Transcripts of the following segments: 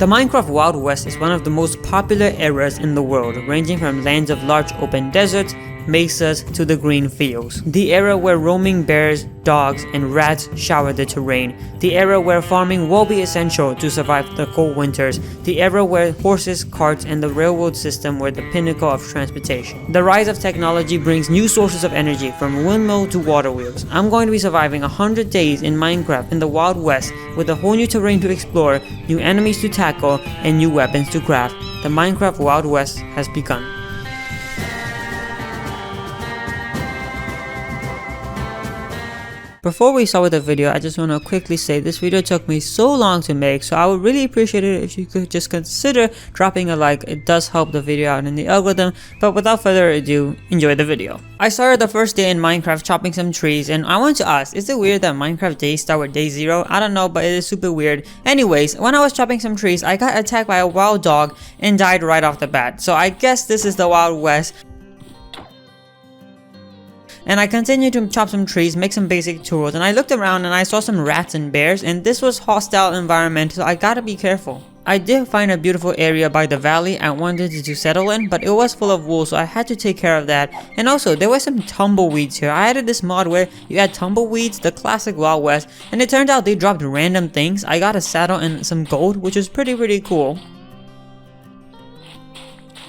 The Minecraft Wild West is one of the most popular eras in the world, ranging from lands of large open deserts, mesas to the green fields. The era where roaming bears, dogs, and rats shower the terrain. The era where farming will be essential to survive the cold winters. The era where horses, carts, and the railroad system were the pinnacle of transportation. The rise of technology brings new sources of energy, from windmill to water wheels. I'm going to be surviving 100 days in Minecraft in the Wild West with a whole new terrain to explore, new enemies to tackle, and new weapons to craft. The Minecraft Wild West has begun. Before we start with the video, I just want to quickly say this video took me so long to make, so I would really appreciate it if you could just consider dropping a like. It does help the video out in the algorithm. But without further ado, enjoy the video. I started the first day in Minecraft chopping some trees, and I want to ask, is it weird that Minecraft days start with day 0? I don't know, but it is super weird. Anyways, when I was chopping some trees, I got attacked by a wild dog and died right off the bat. So I guess this is the Wild West. And I continued to chop some trees, make some basic tools, and I looked around and I saw some rats and bears, and this was hostile environment, so I gotta be careful. I did find a beautiful area by the valley I wanted to settle in, but it was full of wolves, so I had to take care of that. And also, there were some tumbleweeds here. I added this mod where you add tumbleweeds, the classic Wild West, and it turned out they dropped random things. I got a saddle and some gold, which was pretty cool.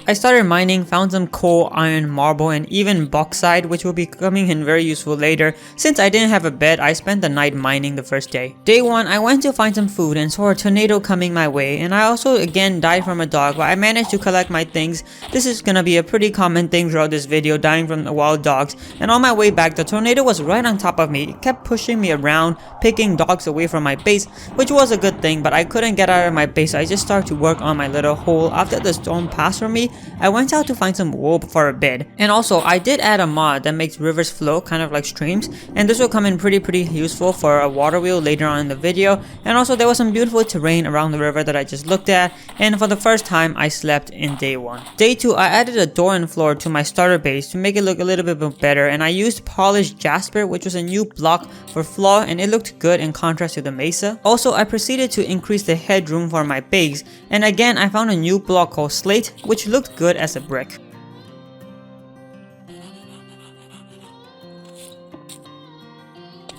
I started mining, found some coal, iron, marble, and even bauxite, which will be coming in very useful later. Since I didn't have a bed, I spent the night mining the first day. Day 1, I went to find some food and saw a tornado coming my way, and I also again died from a dog, but I managed to collect my things. This is gonna be a pretty common thing throughout this video, dying from the wild dogs. And on my way back, the tornado was right on top of me. It kept pushing me around, picking dogs away from my base, which was a good thing, but I couldn't get out of my base, so I just started to work on my little hole. After the storm passed from me, I went out to find some wool for a bed. And also, I did add a mod that makes rivers flow, kind of like streams, and this will come in pretty useful for a water wheel later on in the video. And also, there was some beautiful terrain around the river that I just looked at, and for the first time, I slept in day 1. Day 2, I added a door and floor to my starter base to make it look a little bit better, and I used polished jasper, which was a new block for floor, and it looked good in contrast to the mesa. Also, I proceeded to increase the headroom for my base, and again, I found a new block called slate, which looked good as a brick.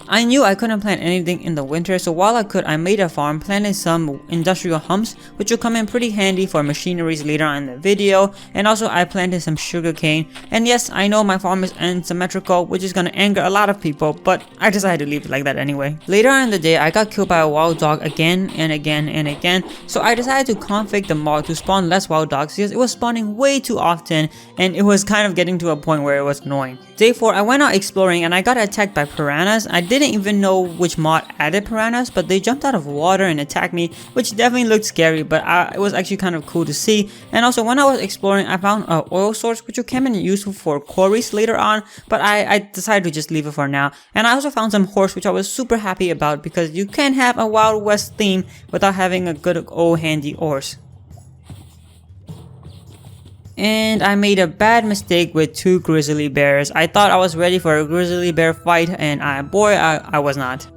I knew I couldn't plant anything in the winter, so while I could, I made a farm, planted some industrial humps, which will come in pretty handy for machineries later on in the video. And also, I planted some sugarcane. And yes, I know my farm is unsymmetrical, which is gonna anger a lot of people, but I decided to leave it like that anyway. Later on in the day, I got killed by a wild dog again and again, so I decided to config the mod to spawn less wild dogs because it was spawning way too often, and it was kind of getting to a point where it was annoying. Day 4, I went out exploring and I got attacked by piranhas. I didn't even know which mod added piranhas, but they jumped out of water and attacked me, which definitely looked scary, but it was actually kind of cool to see. And also, when I was exploring, I found an oil source, which will come in useful for quarries later on, but I decided to just leave it for now. And I also found some horse, which I was super happy about, because you can't have a Wild West theme without having a good old handy horse. And I made a bad mistake with 2 grizzly bears. I thought I was ready for a grizzly bear fight, and I was not.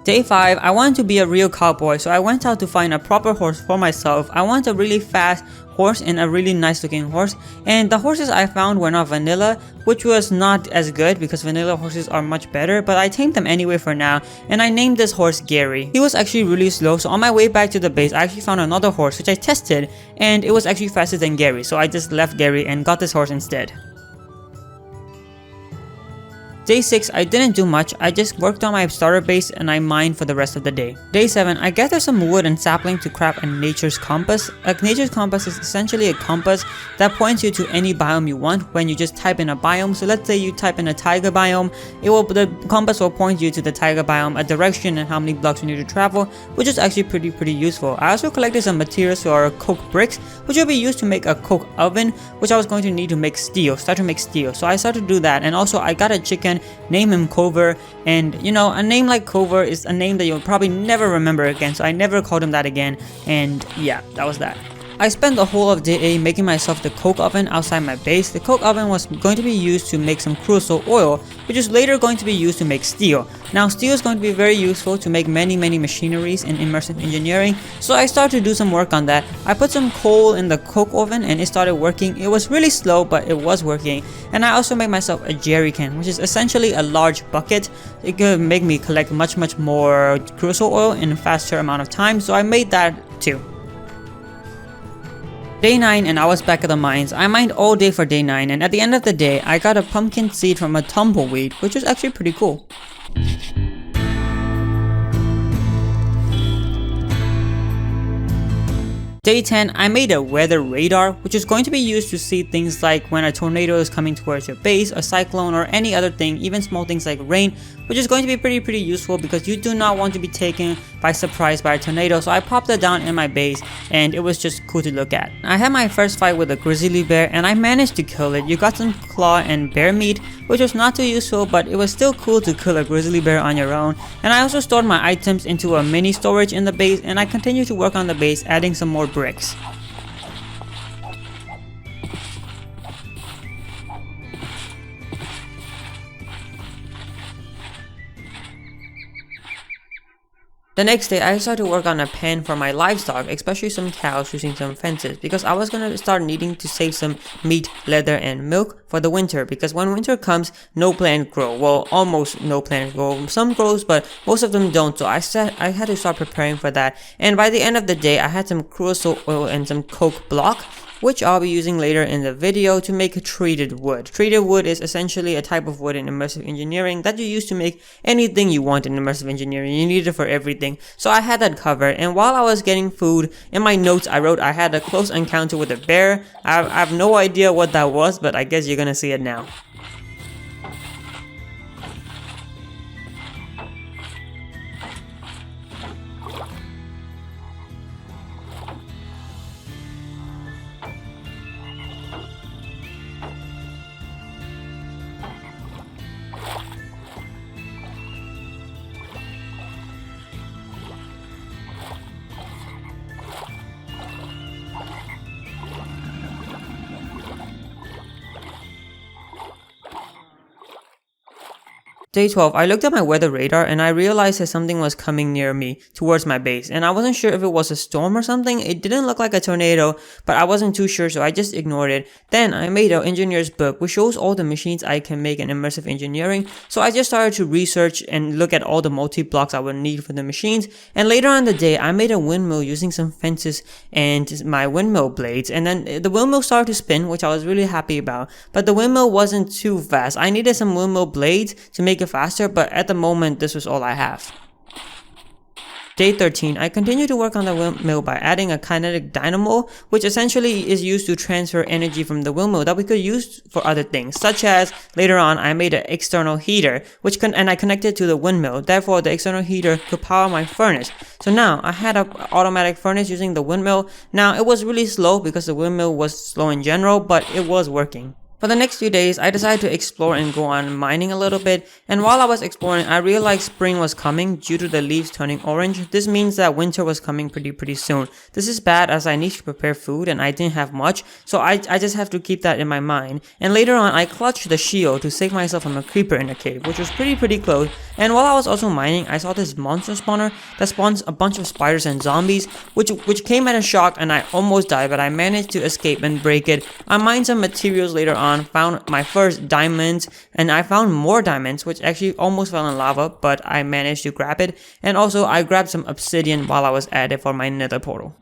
Day 5, I wanted to be a real cowboy, so I went out to find a proper horse for myself. I want a really fast horse and a really nice looking horse, and the horses I found were not vanilla, which was not as good because vanilla horses are much better, but I tamed them anyway for now, and I named this horse Gary. He was actually really slow, so on my way back to the base, I actually found another horse which I tested, and it was actually faster than Gary, so I just left Gary and got this horse instead. Day 6, I didn't do much. I just worked on my starter base and I mined for the rest of the day. Day 7, I gathered some wood and sapling to craft a nature's compass. A nature's compass is essentially a compass that points you to any biome you want when you just type in a biome. So let's say you type in a taiga biome, the compass will point you to the taiga biome, a direction and how many blocks you need to travel, which is actually pretty useful. I also collected some materials for coke bricks, which will be used to make a coke oven, which I was going to need to make steel, start to make steel. So I started to do that, and also I got a chicken, name him Cover, and you know, a name like Cover is a name that you'll probably never remember again, so I never called him that again, and yeah, that was that. I spent the whole of day A making myself the coke oven outside my base. The coke oven was going to be used to make some crucial oil, which is later going to be used to make steel. Now steel is going to be very useful to make many machineries in immersive engineering, so I started to do some work on that. I put some coal in the coke oven and it started working. It was really slow, but it was working. And I also made myself a jerry can, which is essentially a large bucket. It could make me collect much more crucial oil in a faster amount of time, so I made that too. Day 9 and I was back at the mines. I mined all day for day 9 and at the end of the day I got a pumpkin seed from a tumbleweed, which was actually pretty cool. Day 10, I made a weather radar, which is going to be used to see things like when a tornado is coming towards your base, a cyclone, or any other thing, even small things like rain, which is going to be pretty useful because you do not want to be taken by surprise by a tornado. So I popped it down in my base and it was just cool to look at. I had my first fight with a grizzly bear and I managed to kill it. You got some claw and bear meat, which was not too useful, but it was still cool to kill a grizzly bear on your own. And I also stored my items into a mini storage in the base and I continued to work on the base, adding some more bricks. The next day, I started to work on a pen for my livestock, especially some cows, using some fences, because I was gonna start needing to save some meat, leather, and milk for the winter, because when winter comes, no plant grow. Well, almost no plants grow. Some grows, but most of them don't, so I had to start preparing for that. And by the end of the day, I had some crucial oil and some coke block, which I'll be using later in the video to make treated wood. Treated wood is essentially a type of wood in immersive engineering that you use to make anything you want in immersive engineering. You need it for everything. So I had that covered, and while I was getting food, in my notes I wrote I had a close encounter with a bear. I have no idea what that was, but I guess you're gonna see it now. Day 12, I looked at my weather radar and I realized that something was coming near me towards my base, and I wasn't sure if it was a storm or something. It didn't look like a tornado, but I wasn't too sure, so I just ignored it. Then I made an engineer's book which shows all the machines I can make in immersive engineering, so I just started to research and look at all the multi-blocks I would need for the machines. And later on in the day, I made a windmill using some fences and my windmill blades, and then the windmill started to spin, which I was really happy about, but the windmill wasn't too fast. I needed some windmill blades to make it faster, but at the moment this was all I have. Day 13, I continued to work on the windmill by adding a kinetic dynamo, which essentially is used to transfer energy from the windmill that we could use for other things, such as later on I made an external heater and I connected to the windmill. Therefore the external heater could power my furnace. So now I had an automatic furnace using the windmill. Now it was really slow because the windmill was slow in general, but it was working. For the next few days, I decided to explore and go on mining a little bit, and while I was exploring, I realized spring was coming due to the leaves turning orange. This means that winter was coming pretty soon. This is bad as I need to prepare food and I didn't have much, so I just have to keep that in my mind. And later on, I clutched the shield to save myself from a creeper in the cave, which was pretty close. And while I was also mining, I saw this monster spawner that spawns a bunch of spiders and zombies, which came at a shock, and I almost died, but I managed to escape and break it. I mined some materials later on, found my first diamonds, and I found more diamonds, which actually almost fell in lava, but I managed to grab it. And also I grabbed some obsidian while I was at it for my nether portal.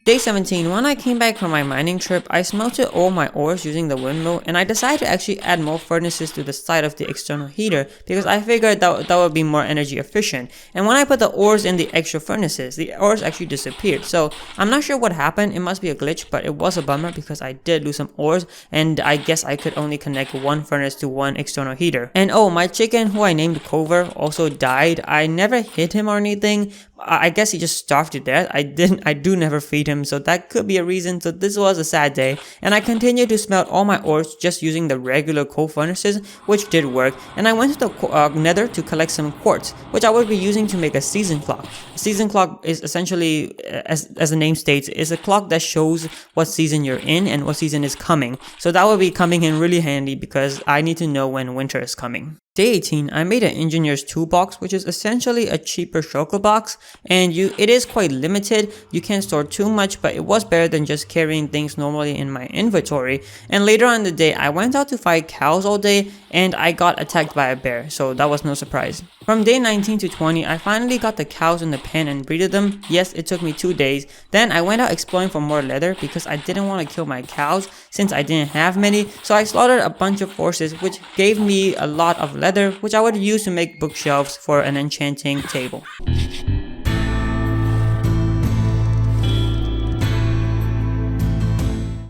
Day 17, when I came back from my mining trip, I smelted all my ores using the windmill, and I decided to actually add more furnaces to the side of the external heater because I figured that would be more energy efficient. And when I put the ores in the extra furnaces, the ores actually disappeared. So I'm not sure what happened. It must be a glitch, but it was a bummer because I did lose some ores, and I guess I could only connect one furnace to one external heater. And oh, my chicken, who I named Cover, also died. I never hit him or anything. I guess he just starved to death. I do never feed him gym, so that could be a reason. So this was a sad day, and I continued to smelt all my ores just using the regular coal furnaces, which did work. And I went to the nether to collect some quartz, which I would be using to make a season clock. A season clock is essentially, as the name states, is a clock that shows what season you're in and what season is coming. So that will be coming in really handy because I need to know when winter is coming. Day 18, I made an engineer's toolbox, which is essentially a cheaper shulker box, and it is quite limited. You can't store too much, but it was better than just carrying things normally in my inventory. And later on in the day, I went out to fight cows all day, and I got attacked by a bear, so that was no surprise. From day 19 to 20, I finally got the cows in the pen and breeded them. Yes, it took me 2 days. Then I went out exploring for more leather because I didn't want to kill my cows since I didn't have many. So I slaughtered a bunch of horses, which gave me a lot of leather, which I would use to make bookshelves for an enchanting table.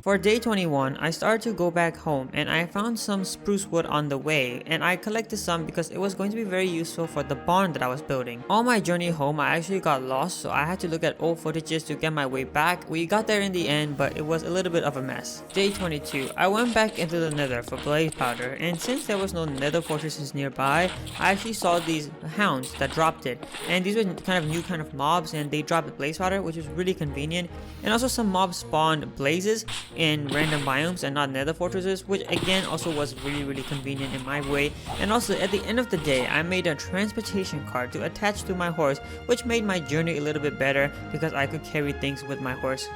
For day 21, I started to go back home and I found some spruce wood on the way, and I collected some because it was going to be very useful for the barn that I was building. On my journey home, I actually got lost, so I had to look at old footages to get my way back. We got there in the end, but it was a little bit of a mess. Day 22, I went back into the nether for blaze powder, and since there was no nether fortresses nearby, I actually saw these hounds that dropped it. And these were kind of new kind of mobs, and they dropped blaze powder, which was really convenient. And also some mobs spawned blazes in random biomes and not nether fortresses, which again also was really convenient in my way. And also at the end of the day, I made a transportation cart to attach to my horse, which made my journey a little bit better because I could carry things with my horse.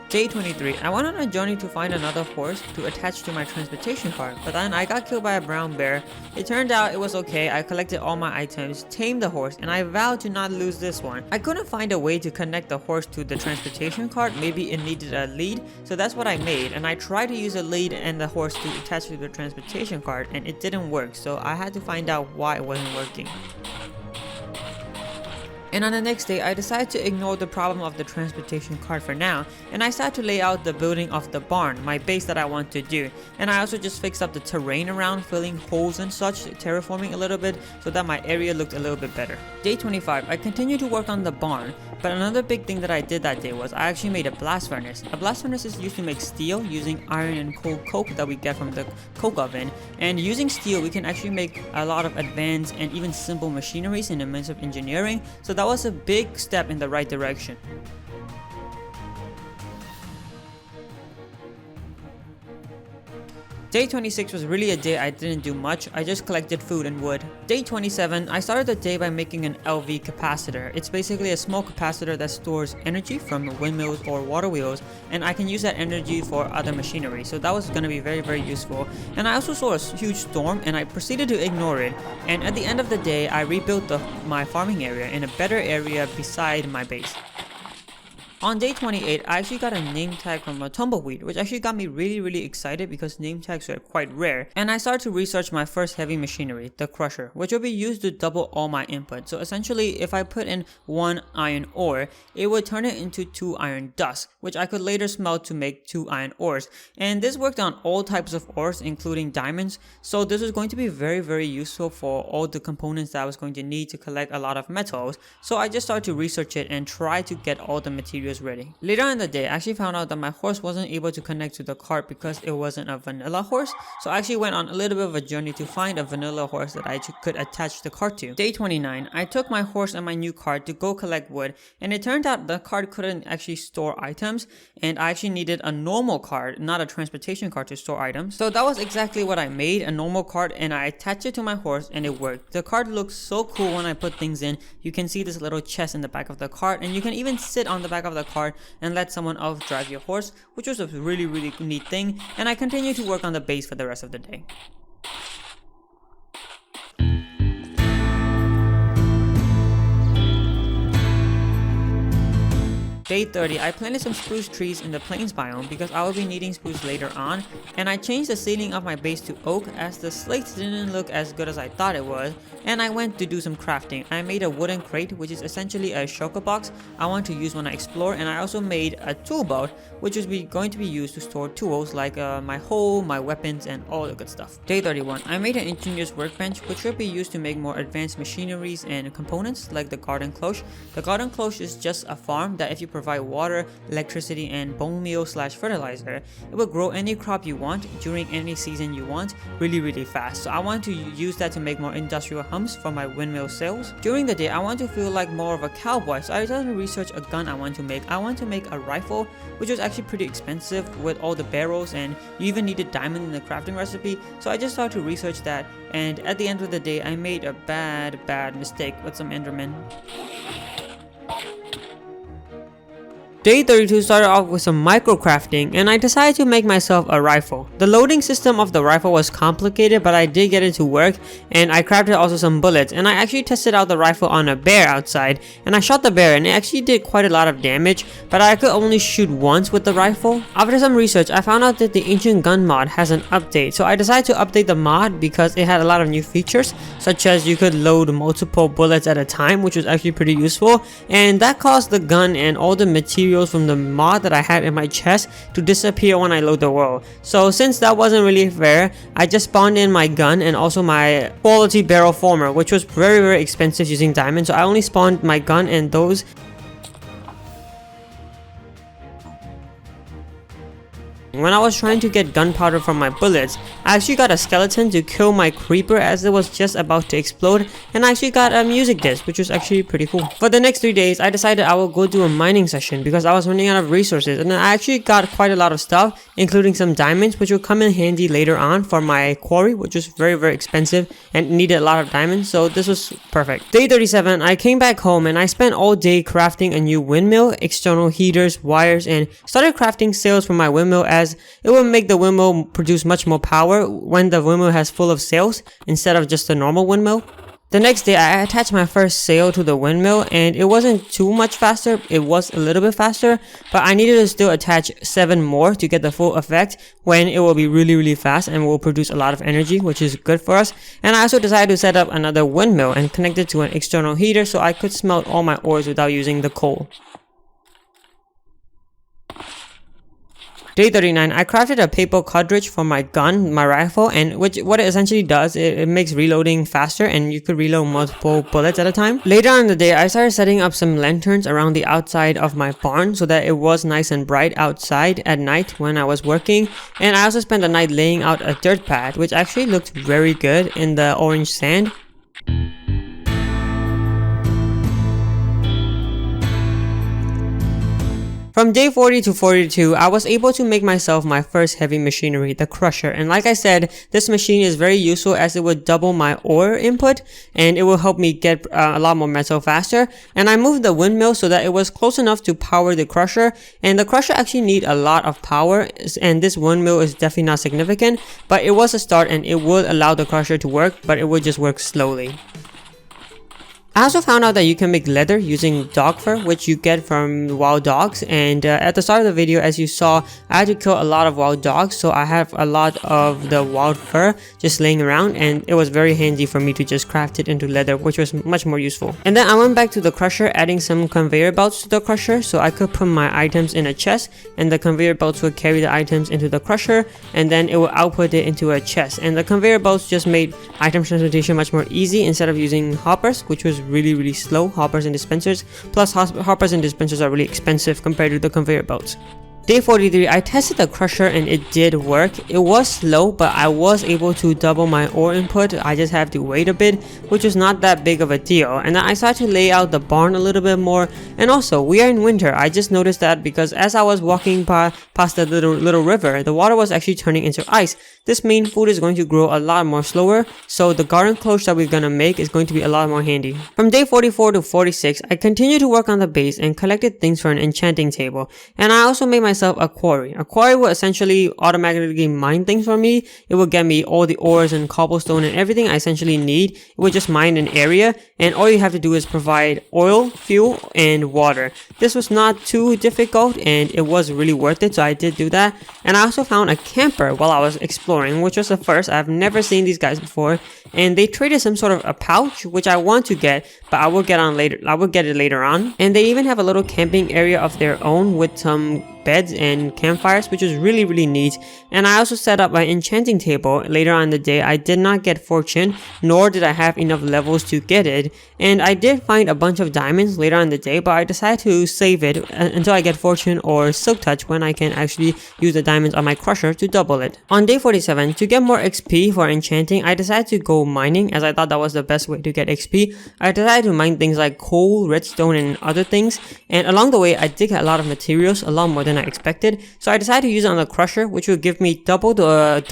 Day 23, I went on a journey to find another horse to attach to my transportation cart, but then I got killed by a brown bear. It turned out it was okay. I collected all my items, tamed the horse, and I vowed to not lose this one. I couldn't find a way to connect the horse to the transportation cart. Maybe it needed a lead, so that's what I made, and I tried to use a lead and the horse to attach to the transportation cart, and it didn't work, so I had to find out why it wasn't working. And on the next day, I decided to ignore the problem of the transportation cart for now, and I started to lay out the building of the barn, my base that I want to do. And I also just fixed up the terrain around, filling holes and such, terraforming a little bit so that my area looked a little bit better. Day 25, I continued to work on the barn, but another big thing that I did that day was I actually made a blast furnace. A blast furnace is used to make steel using iron and coal coke that we get from the coke oven, and using steel we can actually make a lot of advanced and even simple machineries in the midst of engineering, so that was a big step in the right direction. Day 26 was really a day I didn't do much. I just collected food and wood. Day 27, I started the day by making an LV capacitor. It's basically a small capacitor that stores energy from windmills or water wheels, and I can use that energy for other machinery. So that was going to be very useful. And I also saw a huge storm and I proceeded to ignore it. And at the end of the day, I rebuilt my farming area in a better area beside my base. On day 28, I actually got a name tag from a tumbleweed, which actually got me really excited because name tags are quite rare. And I started to research my first heavy machinery, the crusher, which will be used to double all my input. So essentially, if I put in 1 iron ore, it would turn it into 2 iron dust, which I could later smelt to make 2 iron ores. And this worked on all types of ores, including diamonds. So this was going to be very useful for all the components that I was going to need to collect a lot of metals. So I just started to research it and try to get all the materials ready. Later in the day, I actually found out that my horse wasn't able to connect to the cart because it wasn't a vanilla horse. So I actually went on a little bit of a journey to find a vanilla horse that I could attach the cart to. Day 29, I took my horse and my new cart to go collect wood, and it turned out the cart couldn't actually store items, and I actually needed a normal cart, not a transportation cart, to store items. So that was exactly what I made, a normal cart, and I attached it to my horse and it worked. The cart looks so cool when I put things in. You can see this little chest in the back of the cart, and you can even sit on the back of the cart and let someone else drive your horse, which was a really neat thing. And I continued to work on the base for the rest of the day. Day 30, I planted some spruce trees in the plains biome because I will be needing spruce later on, and I changed the ceiling of my base to oak as the slates didn't look as good as I thought it would, and I went to do some crafting. I made a wooden crate, which is essentially a shulker box I want to use when I explore, and I also made a tool belt, which is going to be used to store tools like my hoe, my weapons, and all the good stuff. Day 31, I made an engineer's workbench, which should be used to make more advanced machineries and components like the garden cloche. The garden cloche is just a farm that if you provide water, electricity, and bone meal / fertilizer, it will grow any crop you want during any season you want really fast. So I want to use that to make more industrial humps for my windmill sails. During the day, I want to feel like more of a cowboy, so I decided to research a gun I want to make. I want to make a rifle, which was actually pretty expensive with all the barrels, and you even needed diamond in the crafting recipe, so I just started to research that, and at the end of the day I made a bad mistake with some endermen. Day 32 started off with some micro crafting, and I decided to make myself a rifle. The loading system of the rifle was complicated, but I did get it to work, and I crafted also some bullets, and I actually tested out the rifle on a bear outside, and I shot the bear and it actually did quite a lot of damage, but I could only shoot once with the rifle. After some research, I found out that the ancient gun mod has an update, so I decided to update the mod because it had a lot of new features, such as you could load multiple bullets at a time, which was actually pretty useful, and that caused the gun and all the materials from the mod that I had in my chest to disappear when I load the world. So since that wasn't really fair, I just spawned in my gun and also my quality barrel former, which was very expensive using diamonds, so I only spawned my gun and those. When I was trying to get gunpowder from my bullets, I actually got a skeleton to kill my creeper as it was just about to explode, and I actually got a music disc, which was actually pretty cool. For the next 3 days, I decided I will go do a mining session because I was running out of resources, and I actually got quite a lot of stuff, including some diamonds, which will come in handy later on for my quarry, which was very expensive and needed a lot of diamonds, so this was perfect. Day 37, I came back home and I spent all day crafting a new windmill, external heaters, wires, and started crafting sails for my windmill as it will make the windmill produce much more power when the windmill has full of sails instead of just a normal windmill. The next day, I attached my first sail to the windmill, and it wasn't too much faster, it was a little bit faster, but I needed to still attach 7 more to get the full effect when it will be really fast and will produce a lot of energy, which is good for us. And I also decided to set up another windmill and connect it to an external heater so I could smelt all my ores without using the coal. Day 39, I crafted a paper cartridge for my gun, my rifle, and what it essentially does, it makes reloading faster and you could reload multiple bullets at a time. Later on in the day, I started setting up some lanterns around the outside of my barn so that it was nice and bright outside at night when I was working. And I also spent the night laying out a dirt pad, which actually looked very good in the orange sand. From day 40 to 42, I was able to make myself my first heavy machinery, the crusher, and like I said, this machine is very useful as it would double my ore input and it will help me get a lot more metal faster. And I moved the windmill so that it was close enough to power the crusher, and the crusher actually need a lot of power, and this windmill is definitely not significant, but it was a start and it would allow the crusher to work, but it would just work slowly. I also found out that you can make leather using dog fur, which you get from wild dogs, and at the start of the video, as you saw, I had to kill a lot of wild dogs, so I have a lot of the wild fur just laying around, and it was very handy for me to just craft it into leather, which was much more useful. And then I went back to the crusher, adding some conveyor belts to the crusher so I could put my items in a chest, and the conveyor belts would carry the items into the crusher, and then it would output it into a chest. And the conveyor belts just made item transportation much more easy instead of using hoppers, which was really slow, hoppers and dispensers. Plus hoppers and dispensers are really expensive compared to the conveyor belts. Day 43, I tested the crusher and it did work. It was slow, but I was able to double my ore input. I just have to wait a bit, which was not that big of a deal. And then I started to lay out the barn a little bit more. And also, we are in winter. I just noticed that because as I was walking past the little river, the water was actually turning into ice. This means food is going to grow a lot more slower, so the garden cloche that we're gonna make is going to be a lot more handy. From day 44 to 46, I continued to work on the base and collected things for an enchanting table. And I also made my myself a quarry. A quarry will essentially automatically mine things for me. It will get me all the ores and cobblestone and everything I essentially need. It will just mine an area, and all you have to do is provide oil, fuel, and water. This was not too difficult, and it was really worth it, so I did do that. And I also found a camper while I was exploring, which was the first. I've never seen these guys before, and they traded some sort of a pouch, which I want to get, but I will get it later on. And they even have a little camping area of their own with some beds and campfires, which is really neat. And I also set up my enchanting table later on in the day. I did not get fortune, nor did I have enough levels to get it, and I did find a bunch of diamonds later on in the day, but I decided to save it until I get fortune or silk touch, when I can actually use the diamonds on my crusher to double it. On day 47, to get more XP for enchanting, I decided to go mining, as I thought that was the best way to get XP. I decided to mine things like coal, redstone, and other things, and along the way I did get a lot of materials, a lot more than I expected, so I decided to use it on the crusher, which will give me double the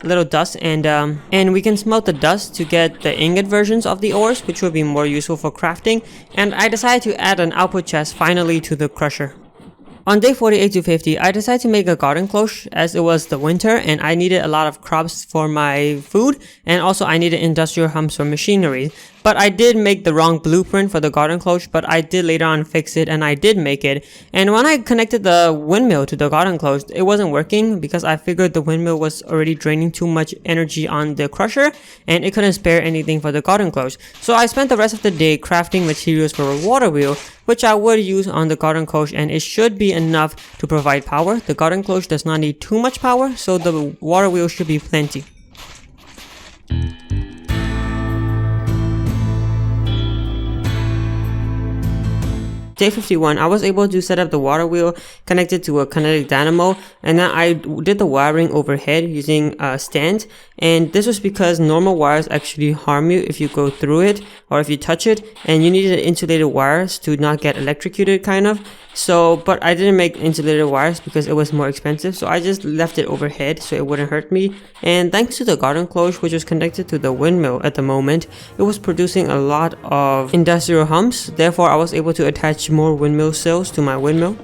little dust, and we can smelt the dust to get the ingot versions of the ores, which will be more useful for crafting. And I decided to add an output chest finally to the crusher. On day 48 to 50, I decided to make a garden cloche, as it was the winter and I needed a lot of crops for my food, and also I needed industrial humps for machinery. But I did make the wrong blueprint for the garden cloche, but I did later on fix it, and I did make it. And when I connected the windmill to the garden cloche, it wasn't working because I figured the windmill was already draining too much energy on the crusher and it couldn't spare anything for the garden cloche. So I spent the rest of the day crafting materials for a water wheel, which I would use on the garden cloche, and it should be enough to provide power. The garden cloche does not need too much power, so the water wheel should be plenty. Day 51, I was able to set up the water wheel connected to a kinetic dynamo, and then I did the wiring overhead using a stand. And this was because normal wires actually harm you if you go through it or if you touch it, and you needed insulated wires to not get electrocuted, kind of. So, but I didn't make insulated wires because it was more expensive, so I just left it overhead so it wouldn't hurt me. And thanks to the garden cloche, which was connected to the windmill at the moment, it was producing a lot of industrial humps. Therefore, I was able to attach more windmill cells to my windmill.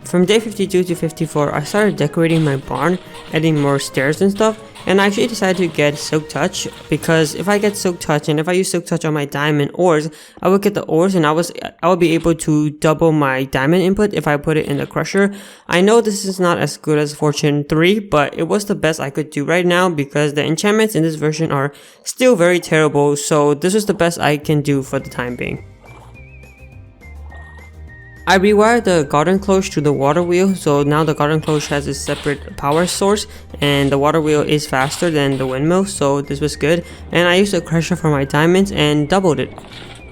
From day 52 to 54, I started decorating my barn, adding more stairs and stuff, and I actually decided to get silk touch, because if I get silk touch and if I use silk touch on my diamond ores, I would get the ores, and I would be able to double my diamond input if I put it in the crusher. I know this is not as good as Fortune 3, but it was the best I could do right now because the enchantments in this version are still very terrible, so this is the best I can do for the time being. I rewired the garden cloche to the water wheel, so now the garden cloche has a separate power source and the water wheel is faster than the windmill, so this was good. And I used a crusher for my diamonds and doubled it.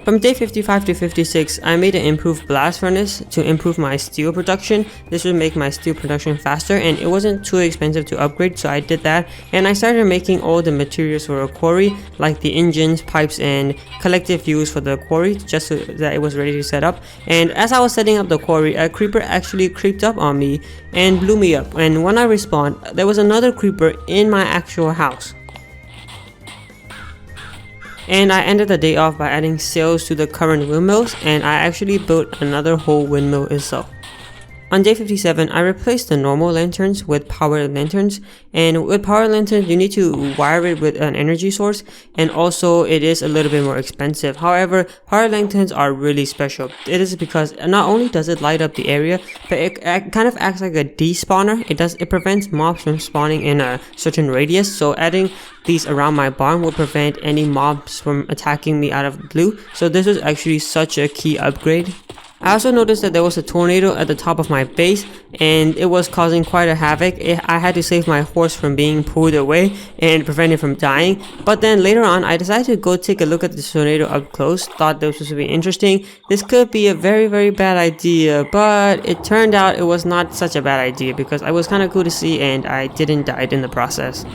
From day 55 to 56, I made an improved blast furnace to improve my steel production. This would make my steel production faster, and it wasn't too expensive to upgrade, so I did that. And I started making all the materials for a quarry, like the engines, pipes, and collective fuels for the quarry, just so that it was ready to set up. And as I was setting up the quarry, a creeper actually creeped up on me and blew me up. And when I respawned, there was another creeper in my actual house. And I ended the day off by adding sails to the current windmills, and I actually built another whole windmill itself. On day 57, I replaced the normal lanterns with power lanterns, and with power lanterns you need to wire it with an energy source, and also it is a little bit more expensive. However, power lanterns are really special. It is because not only does it light up the area, but it kind of acts like a despawner. It prevents mobs from spawning in a certain radius, so adding these around my barn will prevent any mobs from attacking me out of the blue. So this is actually such a key upgrade. I also noticed that there was a tornado at the top of my base, and it was causing quite a havoc. I had to save my horse from being pulled away and prevent it from dying. But then later on, I decided to go take a look at the tornado up close. Thought this was be interesting. This could be a very bad idea, but it turned out it was not such a bad idea because it was kind of cool to see, and I didn't die in the process.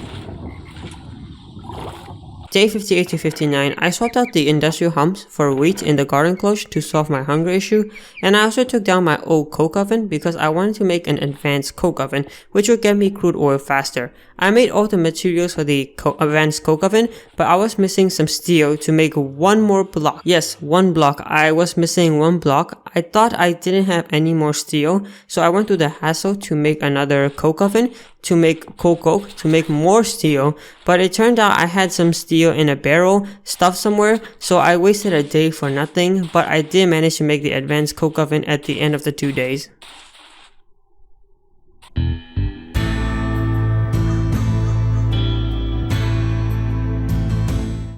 Day 58 to 59, I swapped out the industrial humps for wheat in the garden close to solve my hunger issue, and I also took down my old coke oven because I wanted to make an advanced coke oven, which would get me crude oil faster. I made all the materials for the advanced coke oven, but I was missing some steel to make one more block. Yes, one block. I was missing one block. I thought I didn't have any more steel, so I went through the hassle to make another coke oven, to make coke, to make more steel, but it turned out I had some steel in a barrel stuffed somewhere, so I wasted a day for nothing, but I did manage to make the advanced coke oven at the end of the 2 days.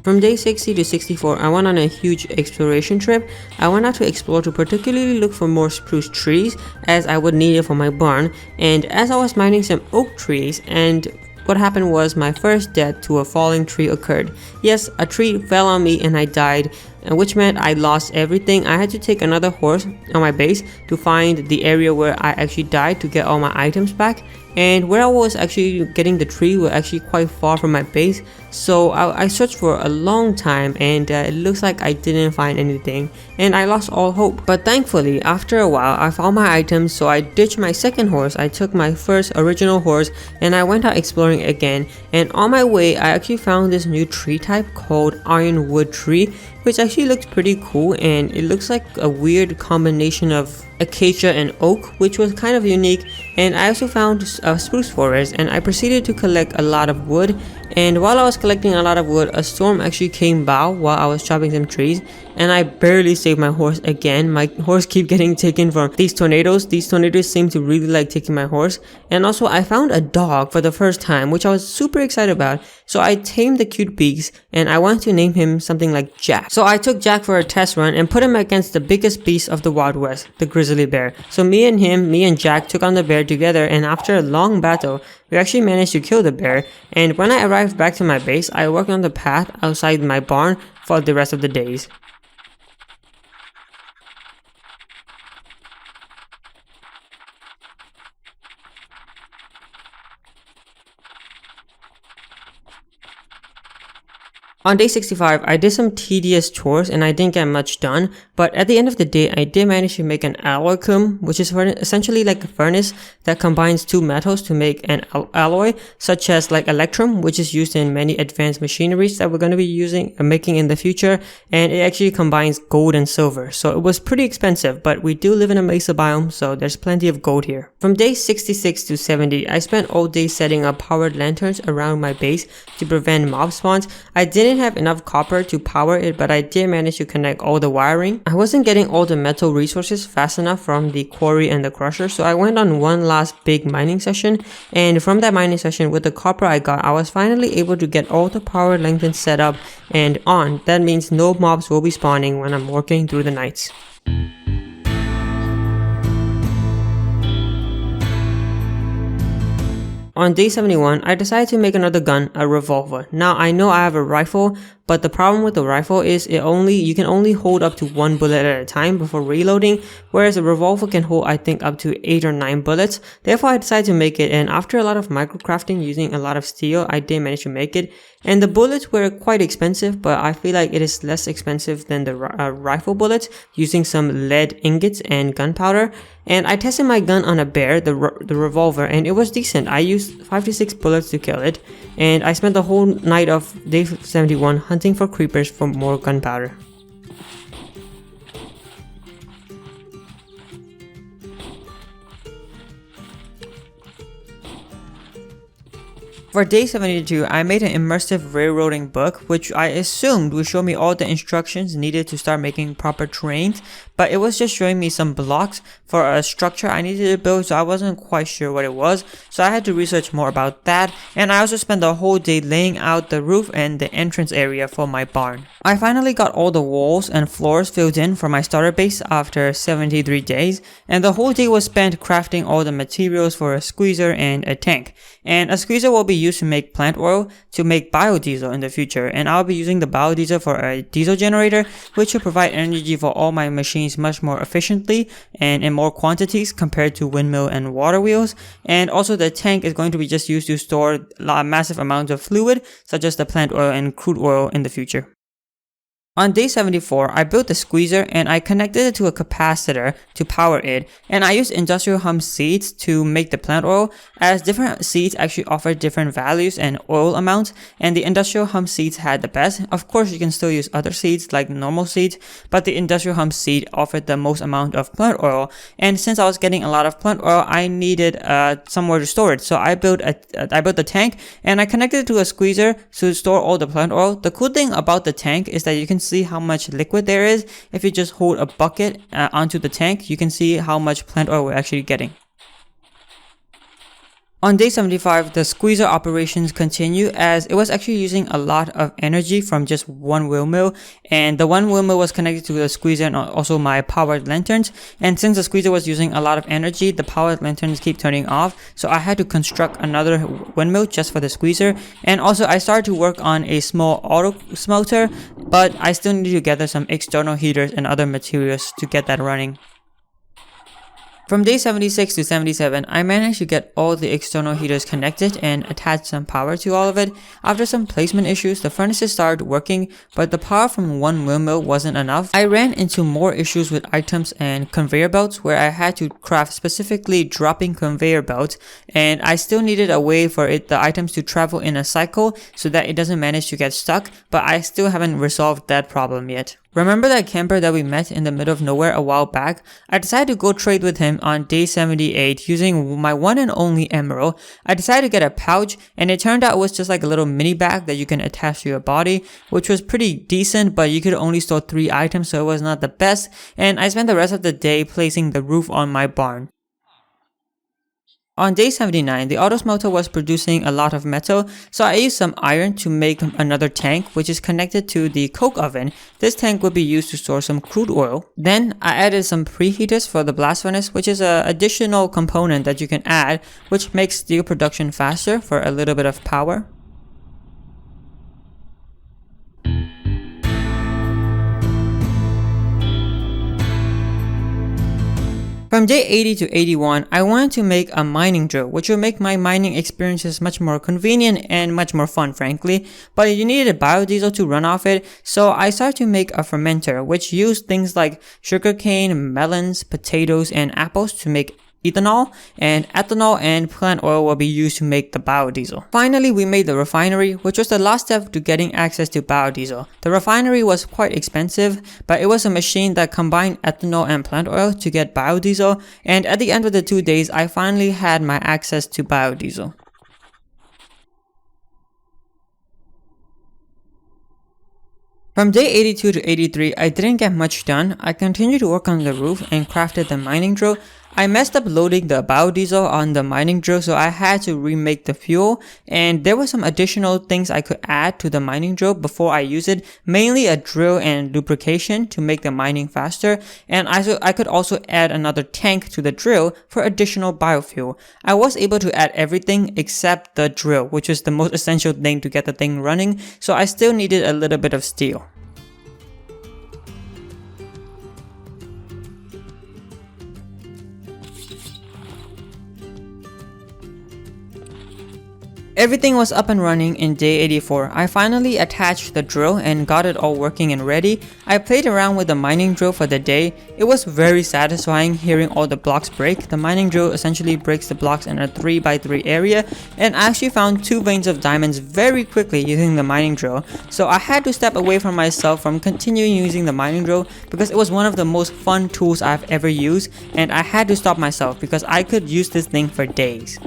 From day 60 to 64, I went on a huge exploration trip. I went out to explore to particularly look for more spruce trees as I would need it for my barn, and as I was mining some oak trees, and what happened was my first death to a falling tree occurred. Yes, a tree fell on me and I died, which meant I lost everything. I had to take another horse on my base to find the area where I actually died to get all my items back, and where I was actually getting the tree was actually quite far from my base, so I searched for a long time, and it looks like I didn't find anything and I lost all hope. But thankfully, after a while, I found my items, so I ditched my second horse. I took my first original horse and I went out exploring again, and on my way I actually found this new tree type called ironwood tree, which actually looks pretty cool, and it looks like a weird combination of acacia and oak, which was kind of unique. And I also found a spruce forest, and I proceeded to collect a lot of wood. And while I was collecting a lot of wood, a storm actually came by while I was chopping some trees, and I barely saved my horse again. My horse keep getting taken from these tornadoes. These tornadoes seem to really like taking my horse. And also I found a dog for the first time, which I was super excited about. So I tamed the cute beast, and I wanted to name him something like Jack. So I took Jack for a test run and put him against the biggest beast of the Wild West, the grizzly bear. So me and Jack took on the bear together, and after a long battle, we actually managed to kill the bear. And when I arrived back to my base, I worked on the path outside my barn for the rest of the days. On day 65, I did some tedious chores and I didn't get much done, but at the end of the day, I did manage to make an alloy kiln, which is essentially like a furnace that combines two metals to make an alloy, such as like electrum, which is used in many advanced machineries that we're going to be making in the future, and it actually combines gold and silver. So it was pretty expensive, but we do live in a mesa biome, so there's plenty of gold here. From day 66 to 70, I spent all day setting up powered lanterns around my base to prevent mob spawns. I didn't have enough copper to power it, but I did manage to connect all the wiring. I wasn't getting all the metal resources fast enough from the quarry and the crusher, so I went on one last big mining session, and from that mining session with the copper I got, I was finally able to get all the power lanterns set up and on. That means no mobs will be spawning when I'm working through the nights. On day 71, I decided to make another gun, a revolver. Now I know I have a rifle, but the problem with the rifle is you can only hold up to 1 bullet at a time before reloading, whereas a revolver can hold I think up to 8 or 9 bullets. Therefore I decided to make it, and after a lot of microcrafting using a lot of steel, I did manage to make it. And the bullets were quite expensive, but I feel like it is less expensive than the rifle bullets, using some lead ingots and gunpowder. And I tested my gun on a bear, the revolver, and it was decent. I used 5 to 6 bullets to kill it, and I spent the whole night of day 71 hunting for creepers for more gunpowder. For day 72, I made an immersive railroading book, which I assumed would show me all the instructions needed to start making proper terrains, but it was just showing me some blocks for a structure I needed to build, so I wasn't quite sure what it was, so I had to research more about that. And I also spent the whole day laying out the roof and the entrance area for my barn. I finally got all the walls and floors filled in for my starter base after 73 days, and the whole day was spent crafting all the materials for a squeezer and a tank. And a squeezer will be used to make plant oil to make biodiesel in the future, and I'll be using the biodiesel for a diesel generator, which will provide energy for all my machines machines much more efficiently and in more quantities compared to windmill and water wheels. And also the tank is going to be just used to store massive amounts of fluid such as the plant oil and crude oil in the future. On day 74, I built a squeezer and I connected it to a capacitor to power it, and I used industrial hemp seeds to make the plant oil, as different seeds actually offer different values and oil amounts, and the industrial hemp seeds had the best. Of course, you can still use other seeds like normal seeds, but the industrial hemp seed offered the most amount of plant oil, and since I was getting a lot of plant oil, I needed somewhere to store it. So I built the tank and I connected it to a squeezer to store all the plant oil. The cool thing about the tank is that you can see how much liquid there is. If you just hold a bucket onto the tank, you can see how much plant oil we're actually getting. On day 75, the squeezer operations continue as it was actually using a lot of energy from just one windmill, and the one windmill was connected to the squeezer and also my powered lanterns, and since the squeezer was using a lot of energy, the powered lanterns keep turning off, so I had to construct another windmill just for the squeezer. And also I started to work on a small auto smelter, but I still need to gather some external heaters and other materials to get that running. From day 76 to 77, I managed to get all the external heaters connected and attach some power to all of it. After some placement issues, the furnaces started working, but the power from one windmill wasn't enough. I ran into more issues with items and conveyor belts where I had to craft specifically dropping conveyor belts, and I still needed a way for the items to travel in a cycle so that it doesn't manage to get stuck, but I still haven't resolved that problem yet. Remember that camper that we met in the middle of nowhere a while back? I decided to go trade with him on day 78 using my one and only emerald. I decided to get a pouch, and it turned out it was just like a little mini bag that you can attach to your body, which was pretty decent, but you could only store 3 items, so it was not the best, and I spent the rest of the day placing the roof on my barn. On day 79, the auto smelter was producing a lot of metal, so I used some iron to make another tank which is connected to the coke oven. This tank would be used to store some crude oil. Then I added some preheaters for the blast furnace, which is an additional component that you can add which makes steel production faster for a little bit of power. From day 80 to 81, I wanted to make a mining drill, which will make my mining experiences much more convenient and much more fun, frankly. But you needed a biodiesel to run off it, so I started to make a fermenter, which used things like sugarcane, melons, potatoes, and apples to make ethanol, and ethanol and plant oil will be used to make the biodiesel. Finally, we made the refinery, which was the last step to getting access to biodiesel. The refinery was quite expensive, but it was a machine that combined ethanol and plant oil to get biodiesel, and at the end of the 2 days, I finally had my access to biodiesel. From day 82 to 83, I didn't get much done. I continued to work on the roof and crafted the mining drill. I messed up loading the biodiesel on the mining drill, so I had to remake the fuel, and there were some additional things I could add to the mining drill before I use it, mainly a drill and lubrication to make the mining faster, and I could also add another tank to the drill for additional biofuel. I was able to add everything except the drill, which is the most essential thing to get the thing running, so I still needed a little bit of steel. Everything was up and running in day 84. I finally attached the drill and got it all working and ready. I played around with the mining drill for the day. It was very satisfying hearing all the blocks break. The mining drill essentially breaks the blocks in a 3x3 area, and I actually found 2 veins of diamonds very quickly using the mining drill. So I had to step away from myself from continuing using the mining drill because it was one of the most fun tools I've ever used, and I had to stop myself because I could use this thing for days.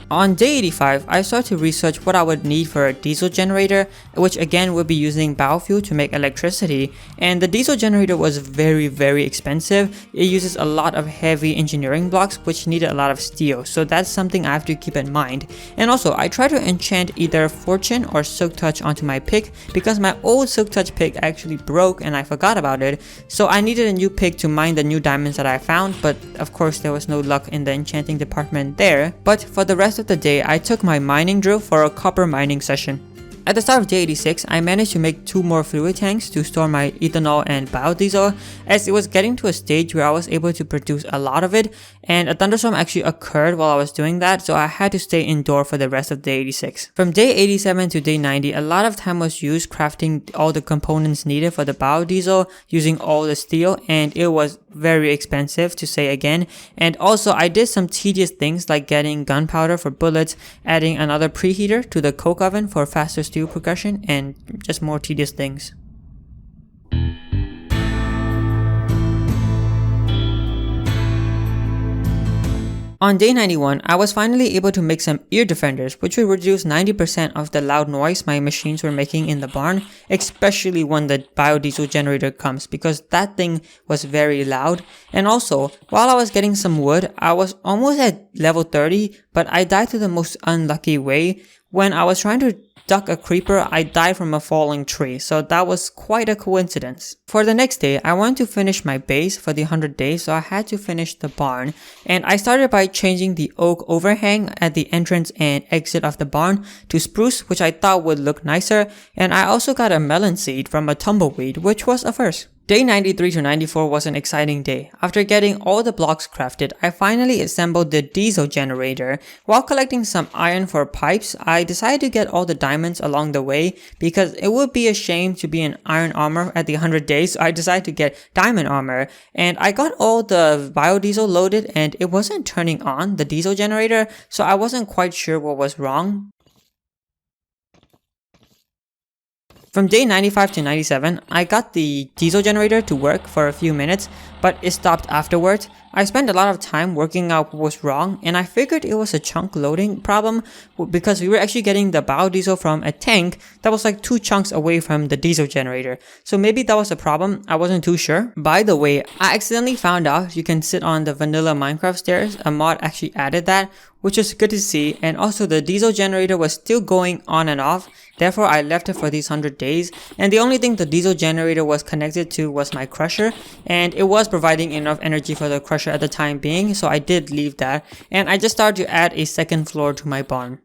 On day 85, I started to research what I would need for a diesel generator, which again would be using biofuel to make electricity, and the diesel generator was very expensive. It uses a lot of heavy engineering blocks which needed a lot of steel, so that's something I have to keep in mind. And also, I tried to enchant either Fortune or Silk Touch onto my pick because my old Silk Touch pick actually broke and I forgot about it, so I needed a new pick to mine the new diamonds that I found, but of course there was no luck in the enchanting department there. But for the rest of the day, I took my mining drill for a copper mining session. At the start of day 86, I managed to make 2 more fluid tanks to store my ethanol and biodiesel, as it was getting to a stage where I was able to produce a lot of it, and a thunderstorm actually occurred while I was doing that, so I had to stay indoor for the rest of day 86. From day 87 to day 90, a lot of time was used crafting all the components needed for the biodiesel, using all the steel, and it was very expensive, to say again. And also I did some tedious things like getting gunpowder for bullets, adding another preheater to the coke oven for faster steel progression, and just more tedious things. On day 91, I was finally able to make some ear defenders, which would reduce 90% of the loud noise my machines were making in the barn, especially when the biodiesel generator comes, because that thing was very loud. And also, while I was getting some wood, I was almost at level 30, but I died to the most unlucky way. When I was trying to duck a creeper, I died from a falling tree, so that was quite a coincidence. For the next day, I wanted to finish my base for the 100 days, so I had to finish the barn, and I started by changing the oak overhang at the entrance and exit of the barn to spruce, which I thought would look nicer, and I also got a melon seed from a tumbleweed, which was a first. Day 93 to 94 was an exciting day. After getting all the blocks crafted, I finally assembled the diesel generator. While collecting some iron for pipes, I decided to get all the diamonds along the way because it would be a shame to be in iron armor at the 100 days, so I decided to get diamond armor. And I got all the biodiesel loaded and it wasn't turning on, the diesel generator, so I wasn't quite sure what was wrong. From day 95 to 97, I got the diesel generator to work for a few minutes, but it stopped afterwards. I spent a lot of time working out what was wrong, and I figured it was a chunk loading problem because we were actually getting the biodiesel from a tank that was like 2 chunks away from the diesel generator. So maybe that was a problem, I wasn't too sure. By the way, I accidentally found out you can sit on the vanilla Minecraft stairs. A mod actually added that, which is good to see, and also the diesel generator was still going on and off. Therefore, I left it for these 100 days, and the only thing the diesel generator was connected to was my crusher, and it was providing enough energy for the crusher at the time being, so I did leave that, and I just started to add a second floor to my barn.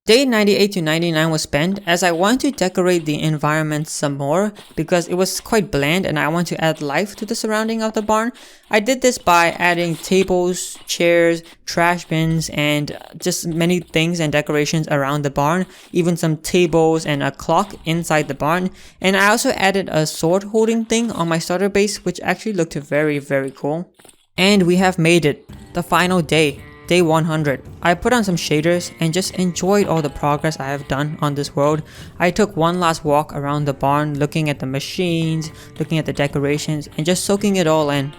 Day 98 to 99 was spent as I wanted to decorate the environment some more because it was quite bland and I want to add life to the surrounding of the barn. I did this by adding tables, chairs, trash bins, and just many things and decorations around the barn, even some tables and a clock inside the barn. And I also added a sword holding thing on my starter base, which actually looked very cool. And we have made it, the final day. Day 100. I put on some shaders and just enjoyed all the progress I have done on this world. I took one last walk around the barn, looking at the machines, looking at the decorations, and just soaking it all in.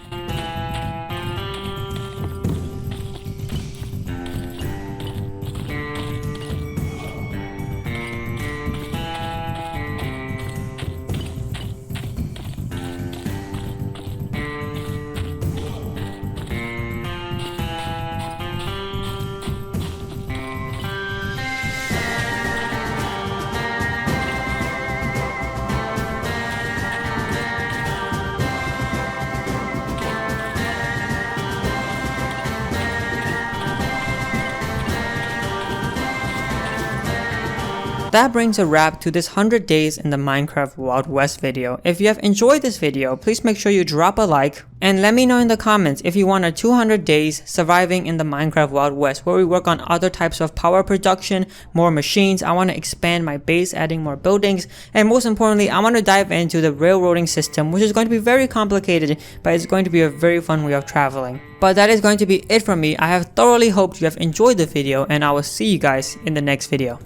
That brings a wrap to this 100 days in the Minecraft Wild West video. If you have enjoyed this video, please make sure you drop a like and let me know in the comments if you want a 200 days surviving in the Minecraft Wild West where we work on other types of power production, more machines. I want to expand my base, adding more buildings, and most importantly, I want to dive into the railroading system, which is going to be very complicated, but it's going to be a very fun way of traveling. But that is going to be it from me. I have thoroughly hoped you have enjoyed the video, and I will see you guys in the next video.